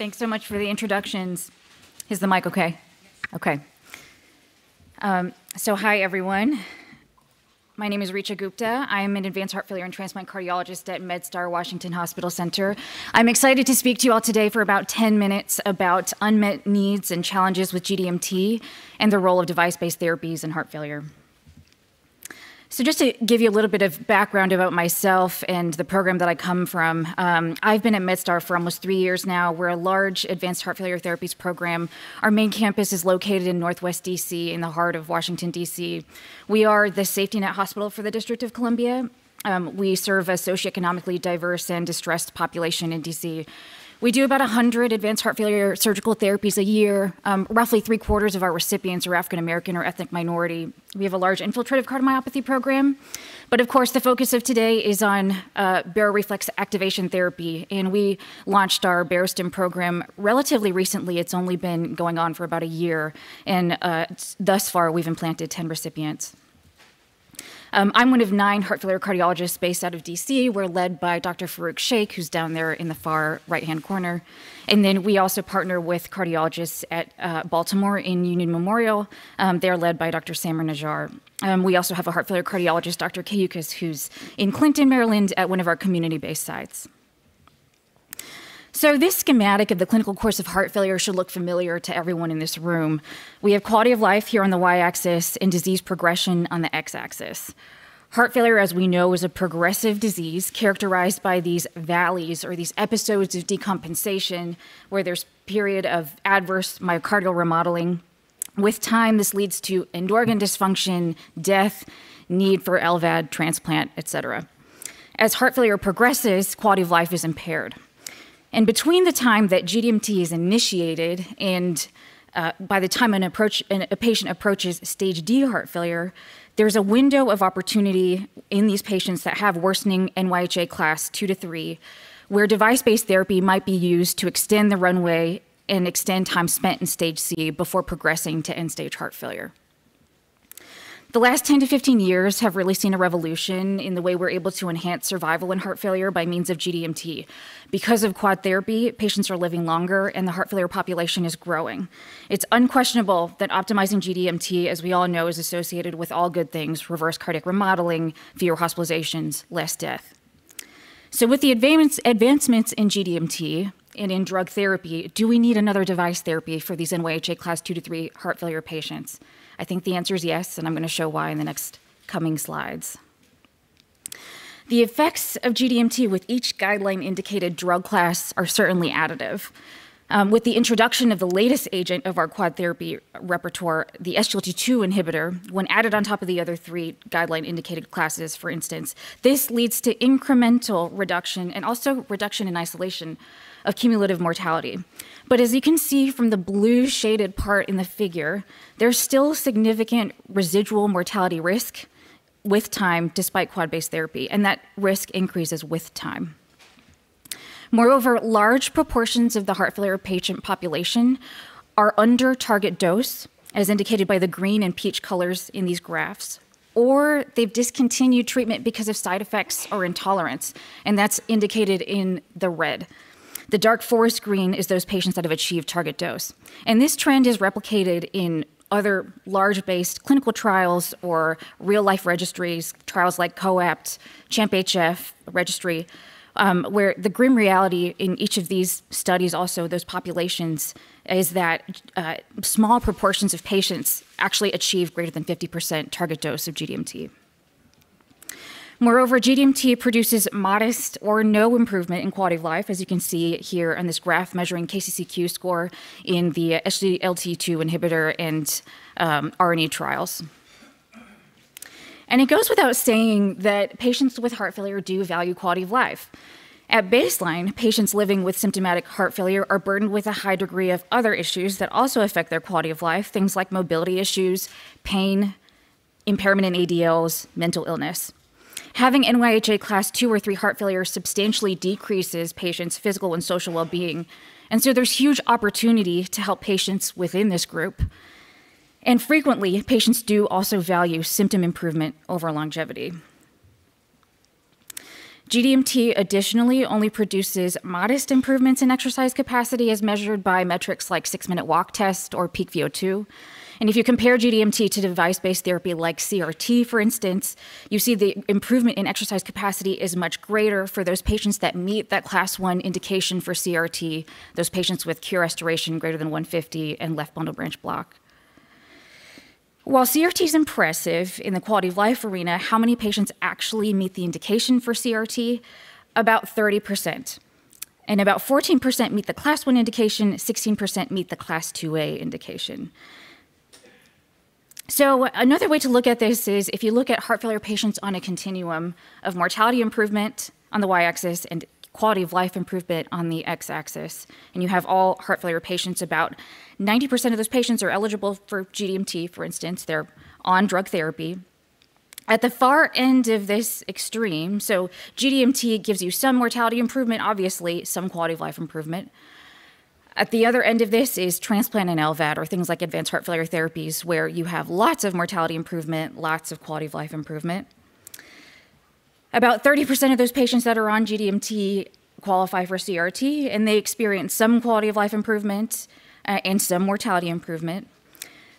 Thanks so much for the introductions. Is the mic okay? Okay. So hi, everyone. My name is Richa Gupta. I'm an advanced heart failure and transplant cardiologist at MedStar Washington Hospital Center. I'm excited to speak to you all today for about 10 minutes about unmet needs and challenges with GDMT and the role of device-based therapies in heart failure. So just to give you a little bit of background about myself and the program that I come from, I've been at MedStar for almost 3 years now. We're a large advanced heart failure therapies program. Our main campus is located in Northwest DC, in the heart of Washington, DC. We are the safety net hospital for the District of Columbia. We serve a socioeconomically diverse and distressed population in DC. We do about 100 advanced heart failure surgical therapies a year. Roughly 3/4 of our recipients are African American or ethnic minority. We have a large infiltrative cardiomyopathy program. But of course, the focus of today is on baroreflex activation therapy. And we launched our Barostim program relatively recently. It's only been going on for about a year. And thus far, we've implanted 10 recipients. I'm one of 9 heart failure cardiologists based out of DC. We're led by Dr. Farouk Sheikh, who's down there in the far right-hand corner. And then we also partner with cardiologists at Baltimore in Union Memorial. They're led by Dr. Samar Najjar. We also have a heart failure cardiologist, Dr. Kayukas, who's in Clinton, Maryland, at one of our community-based sites. So this schematic of the clinical course of heart failure should look familiar to everyone in this room. We have quality of life here on the y-axis and disease progression on the x-axis. Heart failure, as we know, is a progressive disease characterized by these valleys or these episodes of decompensation where there's a period of adverse myocardial remodeling. With time, this leads to end organ dysfunction, death, need for LVAD, transplant, etc. As heart failure progresses, quality of life is impaired. And between the time that GDMT is initiated and by the time a patient approaches stage D heart failure, there's a window of opportunity in these patients that have worsening NYHA class 2 to 3, where device-based therapy might be used to extend the runway and extend time spent in stage C before progressing to end-stage heart failure. The last 10 to 15 years have really seen a revolution in the way we're able to enhance survival in heart failure by means of GDMT. Because of quad therapy, patients are living longer and the heart failure population is growing. It's unquestionable that optimizing GDMT, as we all know, is associated with all good things: reverse cardiac remodeling, fewer hospitalizations, less death. So with the advancements in GDMT and in drug therapy, do we need another device therapy for these NYHA class 2 to 3 heart failure patients? I think the answer is yes, and I'm going to show why in the next coming slides. The effects of GDMT with each guideline-indicated drug class are certainly additive. With the introduction of the latest agent of our quad therapy repertoire, the ISHLT2 inhibitor, when added on top of the other 3 guideline-indicated classes, for instance, this leads to incremental reduction and also reduction in isolation of cumulative mortality. But as you can see from the blue shaded part in the figure, there's still significant residual mortality risk with time despite quad-based therapy, and that risk increases with time. Moreover, large proportions of the heart failure patient population are under target dose, as indicated by the green and peach colors in these graphs, or they've discontinued treatment because of side effects or intolerance, and that's indicated in the red. The dark forest green is those patients that have achieved target dose. And this trend is replicated in other large-based clinical trials or real-life registries, trials like COAPT, CHAMP-HF registry, where the grim reality in each of these studies, also those populations, is that small proportions of patients actually achieve greater than 50% target dose of GDMT. Moreover, GDMT produces modest or no improvement in quality of life, as you can see here on this graph measuring KCCQ score in the ISHLT2 inhibitor and RNA trials. And it goes without saying that patients with heart failure do value quality of life. At baseline, patients living with symptomatic heart failure are burdened with a high degree of other issues that also affect their quality of life, things like mobility issues, pain, impairment in ADLs, mental illness. Having NYHA class 2 or 3 heart failure substantially decreases patients' physical and social well-being, and so there's huge opportunity to help patients within this group. And frequently, patients do also value symptom improvement over longevity. GDMT additionally only produces modest improvements in exercise capacity as measured by metrics like 6-minute walk test or peak VO2. And if you compare GDMT to device-based therapy like CRT, for instance, you see the improvement in exercise capacity is much greater for those patients that meet that class 1 indication for CRT, those patients with QRS restoration greater than 150 and left bundle branch block. While CRT is impressive in the quality of life arena, how many patients actually meet the indication for CRT? About 30%. And about 14% meet the class 1 indication, 16% meet the class 2A indication. So another way to look at this is if you look at heart failure patients on a continuum of mortality improvement on the y-axis and quality of life improvement on the x-axis, and you have all heart failure patients, about 90% of those patients are eligible for GDMT, for instance. They're on drug therapy. At the far end of this extreme, so GDMT gives you some mortality improvement, obviously, some quality of life improvement. At the other end of this is transplant and LVAD, or things like advanced heart failure therapies, where you have lots of mortality improvement, lots of quality of life improvement. About 30% of those patients that are on GDMT qualify for CRT, and they experience some quality of life improvement and some mortality improvement.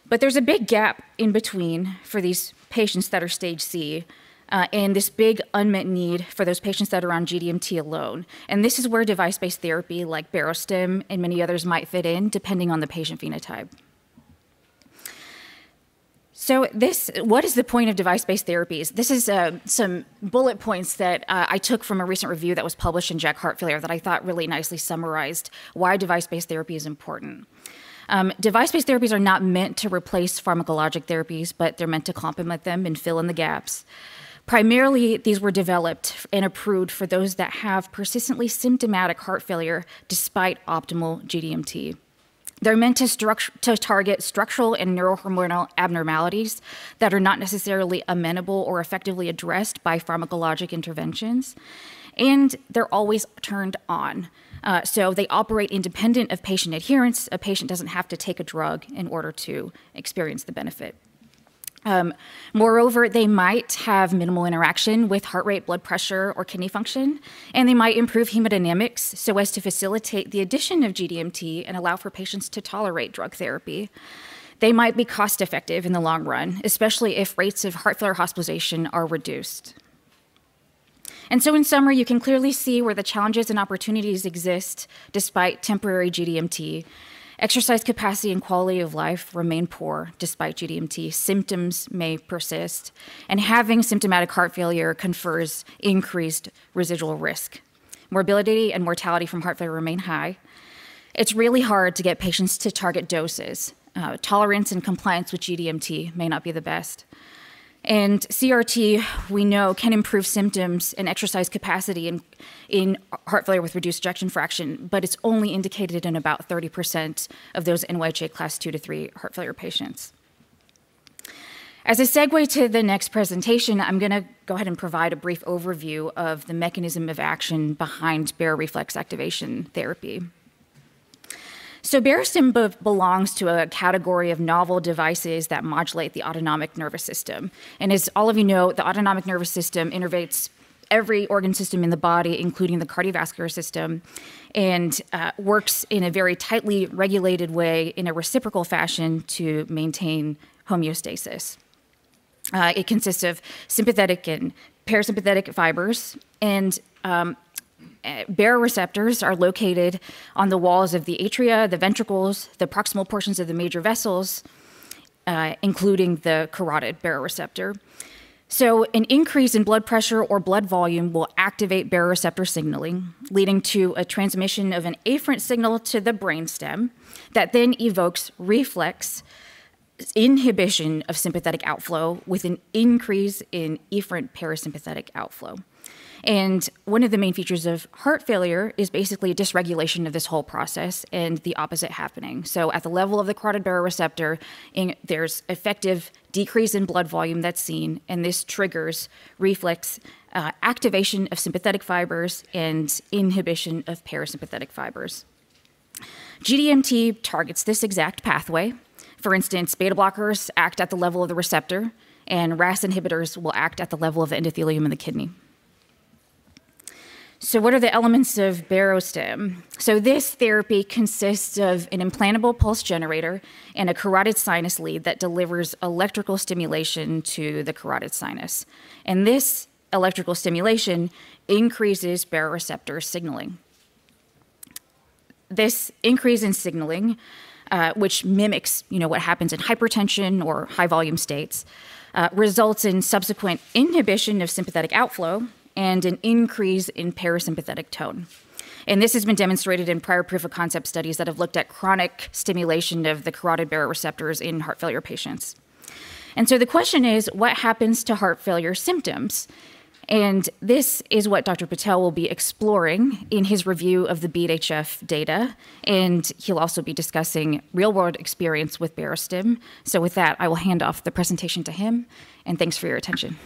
But there's a big gap in between for these patients that are stage C, and this big unmet need for those patients that are on GDMT alone. And this is where device-based therapy like Barostim and many others might fit in, depending on the patient phenotype. So what is the point of device-based therapies? This is some bullet points that I took from a recent review that was published in JACC Heart Failure that I thought really nicely summarized why device-based therapy is important. Device-based therapies are not meant to replace pharmacologic therapies, but they're meant to complement them and fill in the gaps. Primarily, these were developed and approved for those that have persistently symptomatic heart failure despite optimal GDMT. They're meant to target structural and neurohormonal abnormalities that are not necessarily amenable or effectively addressed by pharmacologic interventions. And they're always turned on. So they operate independent of patient adherence. A patient doesn't have to take a drug in order to experience the benefit. Moreover, they might have minimal interaction with heart rate, blood pressure, or kidney function, and they might improve hemodynamics so as to facilitate the addition of GDMT and allow for patients to tolerate drug therapy. They might be cost-effective in the long run, especially if rates of heart failure hospitalization are reduced. And so in summary, you can clearly see where the challenges and opportunities exist despite temporary GDMT. Exercise capacity and quality of life remain poor despite GDMT. Symptoms may persist, and having symptomatic heart failure confers increased residual risk. Morbidity and mortality from heart failure remain high. It's really hard to get patients to target doses. Tolerance and compliance with GDMT may not be the best. And CRT, we know, can improve symptoms and exercise capacity in heart failure with reduced ejection fraction, but it's only indicated in about 30% of those NYHA class 2 to 3 heart failure patients. As a segue to the next presentation, I'm going to go ahead and provide a brief overview of the mechanism of action behind baroreflex activation therapy. So Barostim belongs to a category of novel devices that modulate the autonomic nervous system. And as all of you know, the autonomic nervous system innervates every organ system in the body, including the cardiovascular system, and works in a very tightly regulated way in a reciprocal fashion to maintain homeostasis. It consists of sympathetic and parasympathetic fibers, and baroreceptors are located on the walls of the atria, the ventricles, the proximal portions of the major vessels, including the carotid baroreceptor. So an increase in blood pressure or blood volume will activate baroreceptor signaling, leading to a transmission of an afferent signal to the brainstem that then evokes reflex inhibition of sympathetic outflow with an increase in efferent parasympathetic outflow. And one of the main features of heart failure is basically a dysregulation of this whole process and the opposite happening. So at the level of the carotid baroreceptor, there's effective decrease in blood volume that's seen, and this triggers reflex activation of sympathetic fibers and inhibition of parasympathetic fibers. GDMT targets this exact pathway. For instance, beta blockers act at the level of the receptor, and RAS inhibitors will act at the level of the endothelium in the kidney. So what are the elements of Barostim? So this therapy consists of an implantable pulse generator and a carotid sinus lead that delivers electrical stimulation to the carotid sinus. And this electrical stimulation increases baroreceptor signaling. This increase in signaling, which mimics what happens in hypertension or high volume states, results in subsequent inhibition of sympathetic outflow and an increase in parasympathetic tone. And this has been demonstrated in prior proof of concept studies that have looked at chronic stimulation of the carotid baroreceptors in heart failure patients. And so the question is, what happens to heart failure symptoms? And this is what Dr. Patel will be exploring in his review of the BEAT-HF data. And he'll also be discussing real-world experience with Barostim. So with that, I will hand off the presentation to him. And thanks for your attention.